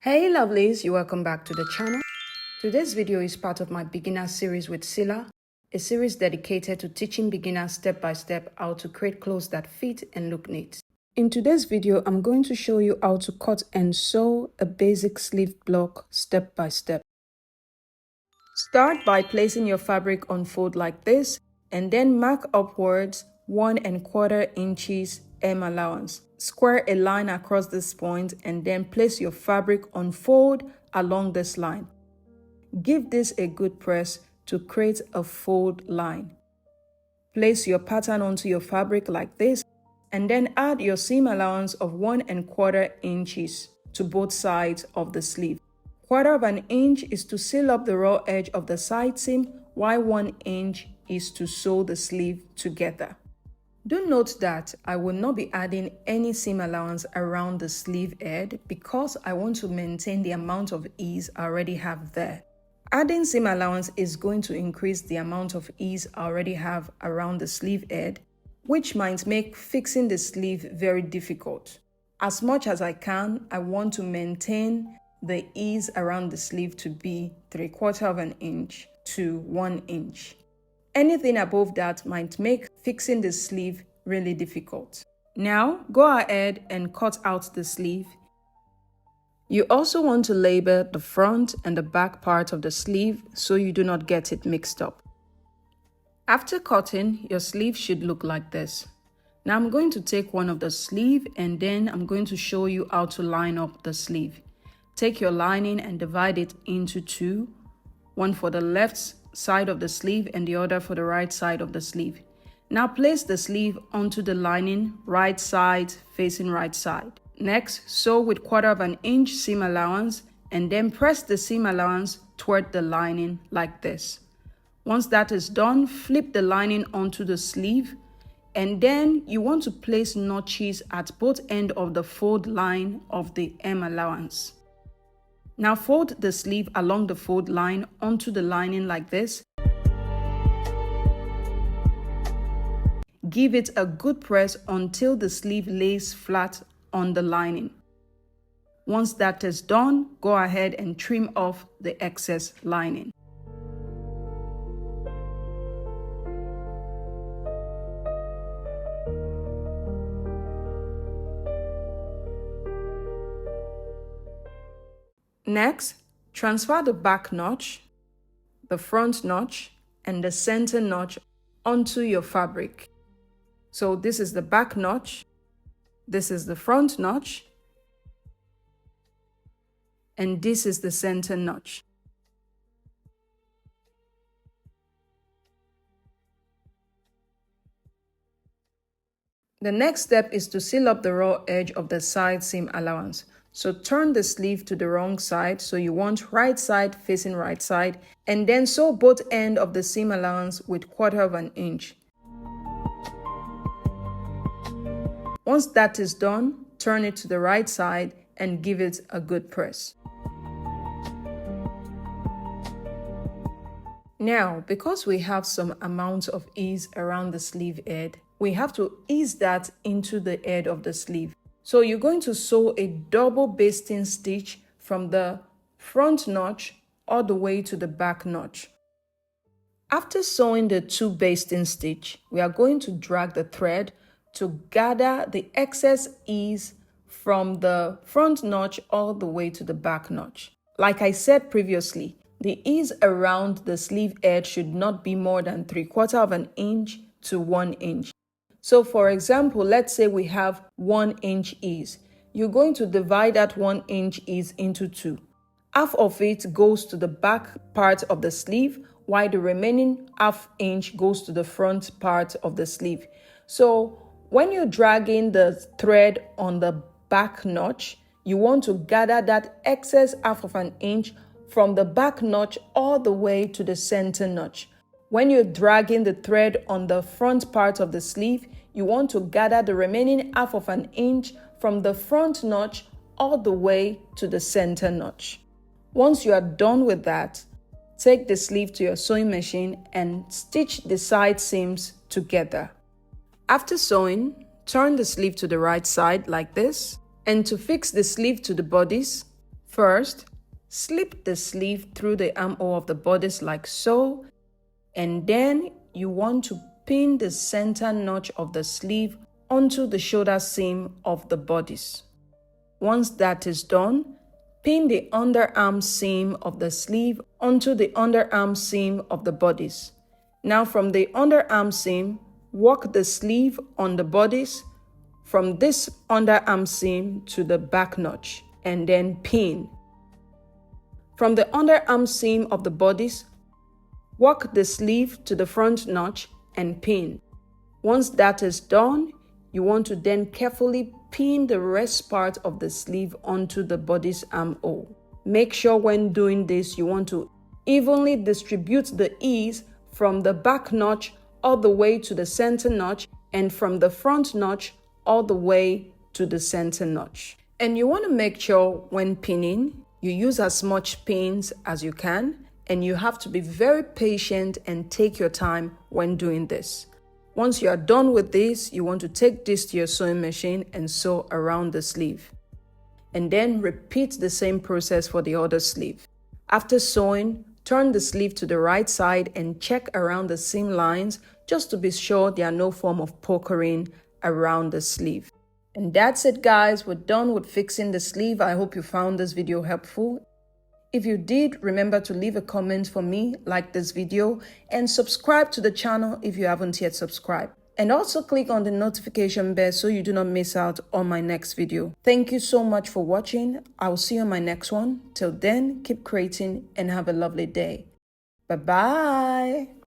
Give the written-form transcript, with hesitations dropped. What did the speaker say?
Hey lovelies, you welcome back to the channel. Today's video is part of my beginner series with Sila, a series dedicated to teaching beginners step by step how to create clothes that fit and look neat. In today's video, I'm going to show you how to cut and sew a basic sleeve block step by step. Start by placing your fabric on fold like this and then mark upwards 1 1/4 inches hem allowance. Square a line across this point and then place your fabric on fold along this line. Give this a good press to create a fold line. Place your pattern onto your fabric like this and then add your seam allowance of 1 1/4 inches to both sides of the sleeve. 1/4 inch is to seal up the raw edge of the side seam, while 1 inch is to sew the sleeve together. Do note that I will not be adding any seam allowance around the sleeve edge because I want to maintain the amount of ease I already have there. Adding seam allowance is going to increase the amount of ease I already have around the sleeve edge, which might make fixing the sleeve very difficult. As much as I can, I want to maintain the ease around the sleeve to be 3/4 inch to 1 inch. Anything above that might make fixing the sleeve really difficult. Now, go ahead and cut out the sleeve. You also want to label the front and the back part of the sleeve so you do not get it mixed up. After cutting, your sleeve should look like this. Now I'm going to take one of the sleeve and then I'm going to show you how to line up the sleeve. Take your lining and divide it into two, one for the left side of the sleeve and the other for the right side of the sleeve. Now place the sleeve onto the lining, right side facing right side. Next, sew with 1/4 inch seam allowance and then press the seam allowance toward the lining like this. Once that is done, flip the lining onto the sleeve and then you want to place notches at both ends of the fold line of the hem allowance. Now fold the sleeve along the fold line onto the lining like this. Give it a good press until the sleeve lays flat on the lining. Once that is done, go ahead and trim off the excess lining. Next, transfer the back notch, the front notch, and the center notch onto your fabric. So this is the back notch, this is the front notch, and this is the center notch. The next step is to seal up the raw edge of the side seam allowance. So turn the sleeve to the wrong side, so you want right side facing right side, and then sew both ends of the seam allowance with 1/4 inch. Once that is done, turn it to the right side and give it a good press. Now, because we have some amount of ease around the sleeve edge, we have to ease that into the edge of the sleeve. So you're going to sew a double basting stitch from the front notch all the way to the back notch. After sewing the 2 basting stitch, we are going to drag the thread to gather the excess ease from the front notch all the way to the back notch. Like I said previously, the ease around the sleeve edge should not be more than 3/4 inch to 1 inch. So for example, let's say we have 1 inch ease. You're going to divide that 1 inch ease into 2. Half of it goes to the back part of the sleeve, while the remaining ½ inch goes to the front part of the sleeve. So when you're dragging the thread on the back notch, you want to gather that excess ½ inch from the back notch all the way to the center notch. When you're dragging the thread on the front part of the sleeve, you want to gather the remaining ½ inch from the front notch all the way to the center notch. Once you are done with that, take the sleeve to your sewing machine and stitch the side seams together. After sewing, turn the sleeve to the right side like this. And to fix the sleeve to the bodice, First, slip the sleeve through the armhole of the bodice like so, and then you want to pin the center notch of the sleeve onto the shoulder seam of the bodice. Once that is done, pin the underarm seam of the sleeve onto the underarm seam of the bodice. Now from the underarm seam, work the sleeve on the bodice from this underarm seam to the back notch and then pin. From the underarm seam of the bodice, work the sleeve to the front notch and pin. Once that is done, you want to then carefully pin the rest part of the sleeve onto the bodice armhole. Make sure when doing this, you want to evenly distribute the ease from the back notch all the way to the center notch and from the front notch all the way to the center notch. And you want to make sure when pinning, you use as much pins as you can, and you have to be very patient and take your time when doing this. Once you are done with this, you want to take this to your sewing machine and sew around the sleeve. And then repeat the same process for the other sleeve. After sewing, turn the sleeve to the right side and check around the seam lines just to be sure there are no form of pokering around the sleeve. And that's it, guys. We're done with fixing the sleeve. I hope you found this video helpful. If you did, remember to leave a comment for me, like this video, and subscribe to the channel if you haven't yet subscribed. And also click on the notification bell so you do not miss out on my next video. Thank you so much for watching. I will see you on my next one. Till then, keep creating and have a lovely day. Bye-bye.